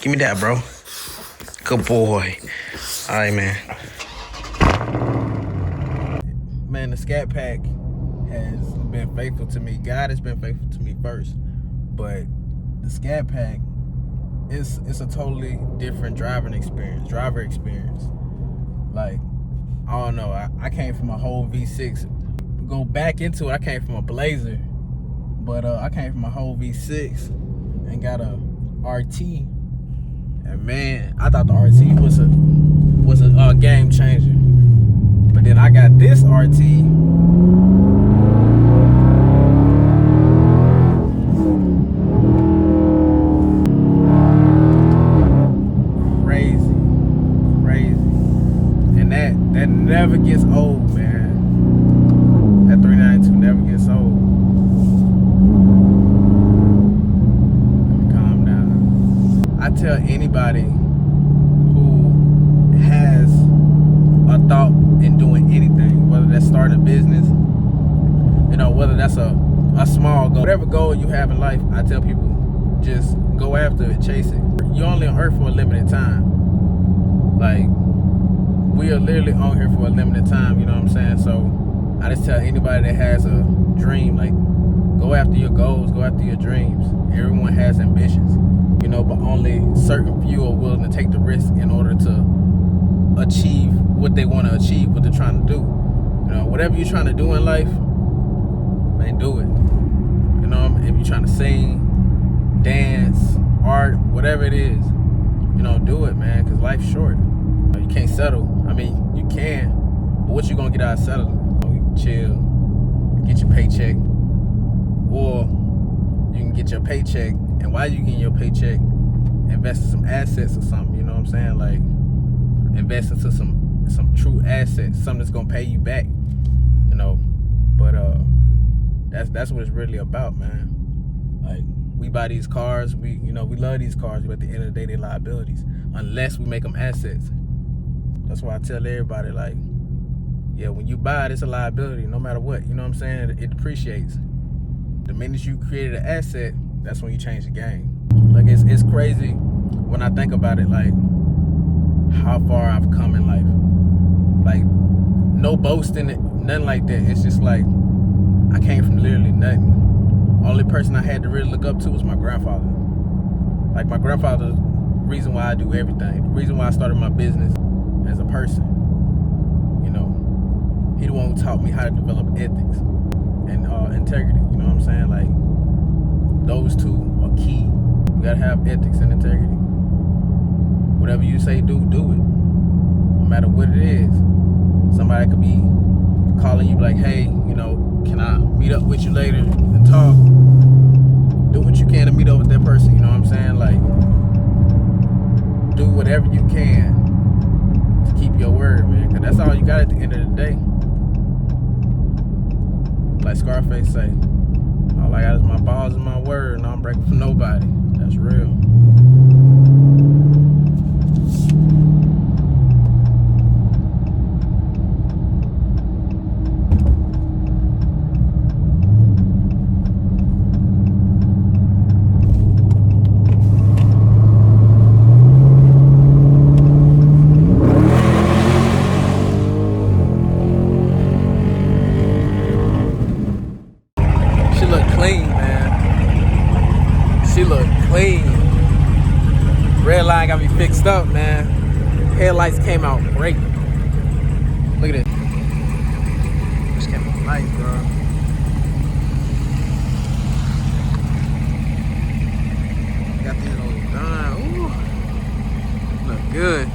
Give me that, bro. Good boy. All right, man. Man, the Scat Pack has been faithful to me. God has been faithful to me first. But the Scat Pack, it's a totally different driver experience. Like, I don't know. I came from a whole V6. Go back into it, I came from a Blazer. But I came from a whole V6 and got a RT. And man, I thought the RT was a game changer. But then I got this RT. Crazy. And that never gets old, man. That 392 never gets old. I tell anybody who has a thought in doing anything, whether that's starting a business, whether that's a small goal, whatever goal you have in life, I tell people just go after it, chase it. You're only on earth for a limited time. Like, we are literally on here for a limited time, you know what I'm saying? So I just tell anybody that has a dream, like, go after your goals, go after your dreams. Everyone has ambitions. But only certain few are willing to take the risk in order to achieve what they want to achieve, what they're trying to do. Whatever you're trying to do in life, man, do it. If you're trying to sing, dance, art, whatever it is, do it, man, because life's short. You can't settle. I mean, you can, but what you gonna get out of settling? You can chill, get your paycheck, or you can get your paycheck, and while you getting your paycheck, invest in some assets or something, you know what I'm saying? Like, invest into some true assets, something that's gonna pay you back, But that's what it's really about, man. Like, we buy these cars, we love these cars, but at the end of the day, they're liabilities, unless we make them assets. That's why I tell everybody, like, yeah, when you buy it, it's a liability, no matter what, you know what I'm saying? It depreciates. The minute you created an asset, that's when you change the game. Like, it's crazy when I think about it, like, how far I've come in life. Like, no boasting, nothing like that. It's just like, I came from literally nothing. Only person I had to really look up to was my grandfather. Like, my grandfather's the reason why I do everything. The reason why I started my business as a person. He the one who taught me how to develop ethics and integrity. You know what I'm saying? Like, those two are key. You gotta have ethics and integrity. Whatever you say do it. No matter what it is. Somebody could be calling you like, hey, can I meet up with you later and talk? Do what you can to meet up with that person, you know what I'm saying? Like, do whatever you can to keep your word, man. Cause that's all you got at the end of the day. Like Scarface say, all I got is my balls and my word, and I don't break for nobody. That's real. She look clean, man. She look clean. Redline got me fixed up, man. Headlights came out great. Look at it. This came out nice, bro. Got these all done. Ooh. Look good.